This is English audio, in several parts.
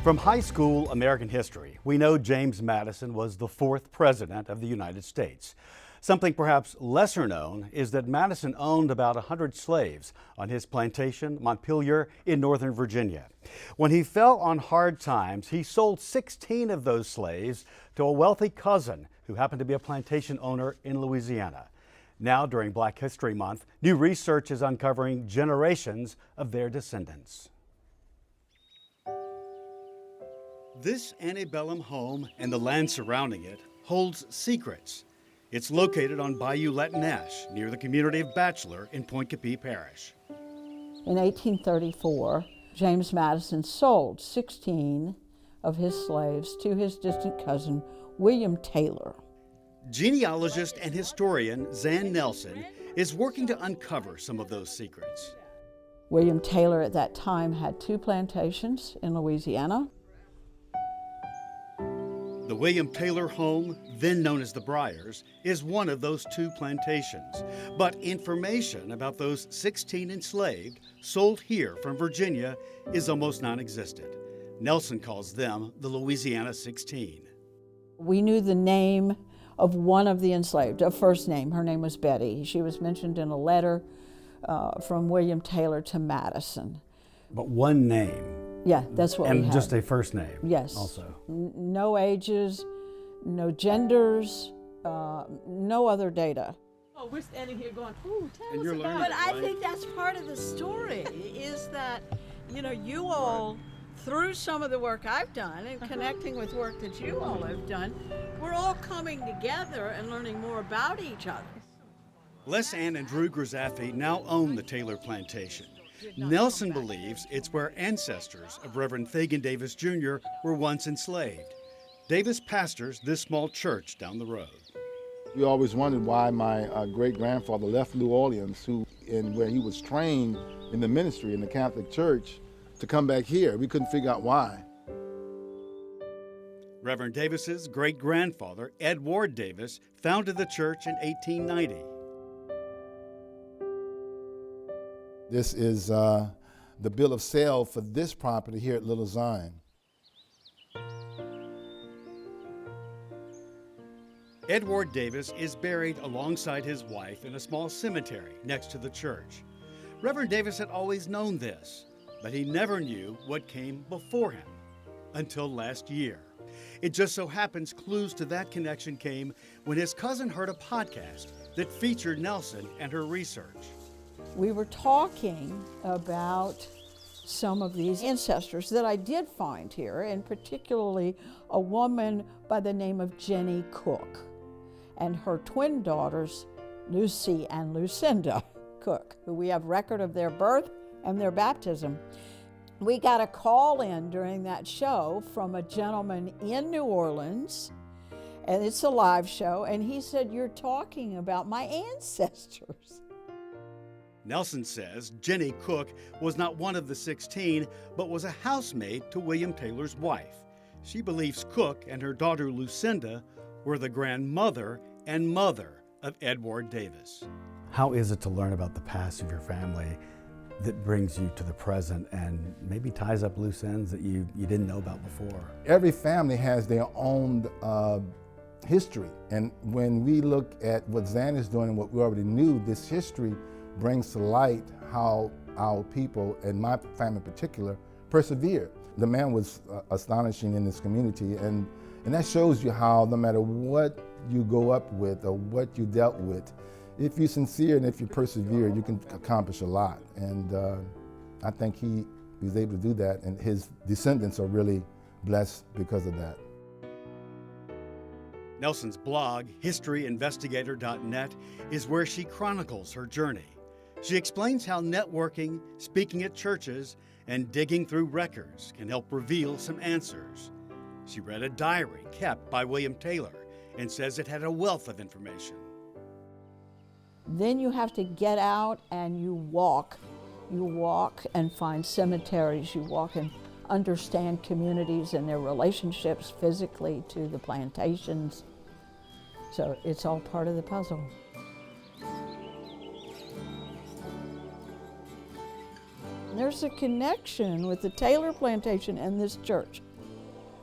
From high school American history, we know James Madison was the fourth president of the United States. Something perhaps lesser known is that Madison owned about 100 slaves on his plantation, Montpelier, in Northern Virginia. When he fell on hard times, he sold 16 of those slaves to a wealthy cousin who happened to be a plantation owner in Louisiana. Now, during Black History Month, new research is uncovering generations of their descendants. This antebellum home and the land surrounding it holds secrets. It's located on Bayou Latinash, near the community of Bachelor in Pointe-Coupee Parish. In 1834, James Madison sold 16 of his slaves to his distant cousin, William Taylor. Genealogist and historian Zan Nelson is working to uncover some of those secrets. William Taylor at that time had 2 plantations in Louisiana. The William Taylor home, then known as the Briars, is one of those 2 plantations. But information about those 16 enslaved sold here from Virginia is almost non-existent. Nelson calls them the Louisiana 16. We knew the name of one of the enslaved, a first name. Her name was Betty. She was mentioned in a letter from William Taylor to Madison. But one name. Yeah, that's what we had. And just a first name. Yes. Also. No ages, no genders, no other data. Oh, we're standing here going, ooh, tell And us you're about learning. it. But I think that's part of the story, is that, you all, through some of the work I've done and connecting with work that you all have done, we're all coming together and learning more about each other. Les Ann and Drew Grzaffi now own the Taylor plantation. Nelson believes it's where ancestors of Reverend Fagin Davis Jr. were once enslaved. Davis pastors this small church down the road. We always wondered why my great-grandfather left New Orleans, where he was trained in the ministry in the Catholic Church, to come back here. We couldn't figure out why. Reverend Davis's great-grandfather, Ed Ward Davis, founded the church in 1890. This is the bill of sale for this property here at Little Zion. Ed Ward Davis is buried alongside his wife in a small cemetery next to the church. Reverend Davis had always known this, but he never knew what came before him until last year. It just so happens clues to that connection came when his cousin heard a podcast that featured Nelson and her research. We were talking about some of these ancestors that I did find here, and particularly a woman by the name of Jenny Cook and her twin daughters, Lucy and Lucinda Cook, who we have record of their birth and their baptism. We got a call in during that show from a gentleman in New Orleans, and it's a live show, and he said, "You're talking about my ancestors." Nelson says Jenny Cook was not one of the 16, but was a housemaid to William Taylor's wife. She believes Cook and her daughter Lucinda were the grandmother and mother of Ed Ward Davis. How is it to learn about the past of your family that brings you to the present and maybe ties up loose ends that you didn't know about before? Every family has their own history, and when we look at what Zan is doing and what we already knew, this history brings to light how our people, and my family in particular, persevered. The man was astonishing in this community, and that shows you how no matter what you go up with or what you dealt with, if you're sincere and if you persevere, you can accomplish a lot. And I think he was able to do that, and his descendants are really blessed because of that. Nelson's blog, historyinvestigator.net, is where she chronicles her journey. She explains how networking, speaking at churches, and digging through records can help reveal some answers. She read a diary kept by William Taylor and says it had a wealth of information. Then you have to get out and you walk. You walk and find cemeteries. You walk and understand communities and their relationships physically to the plantations. So it's all part of the puzzle. There's a connection with the Taylor plantation and this church.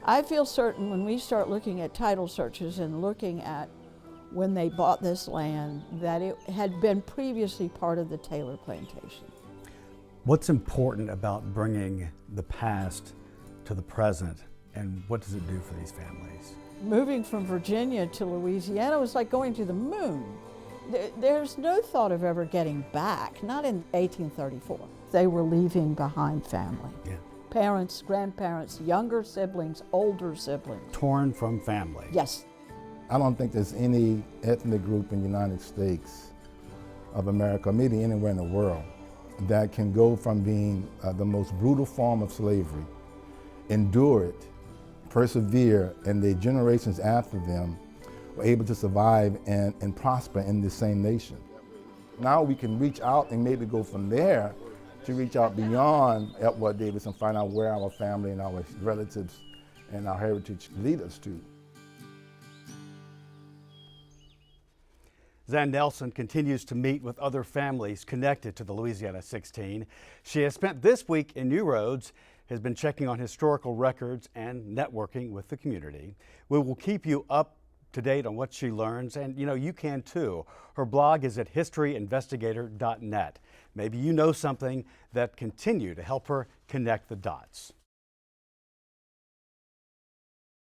I feel certain when we start looking at title searches and looking at when they bought this land, that it had been previously part of the Taylor plantation. What's important about bringing the past to the present, and what does it do for these families? Moving from Virginia to Louisiana was like going to the moon. There's no thought of ever getting back, not in 1834. They were leaving behind family. Yeah. Parents, grandparents, younger siblings, older siblings. Torn from family. Yes. I don't think there's any ethnic group in the United States of America, maybe anywhere in the world, that can go from being the most brutal form of slavery, endure it, persevere, and the generations after them were able to survive and prosper in the same nation. Now we can reach out and maybe go from there to reach out beyond Edward Davis and find out where our family and our relatives and our heritage lead us to. Zan Nelson continues to meet with other families connected to the Louisiana 16. She has spent this week in New Roads, has been checking on historical records and networking with the community. We will keep you up to date on what she learns, and you can too. Her blog is at historyinvestigator.net. Maybe you know something that continue to help her connect the dots.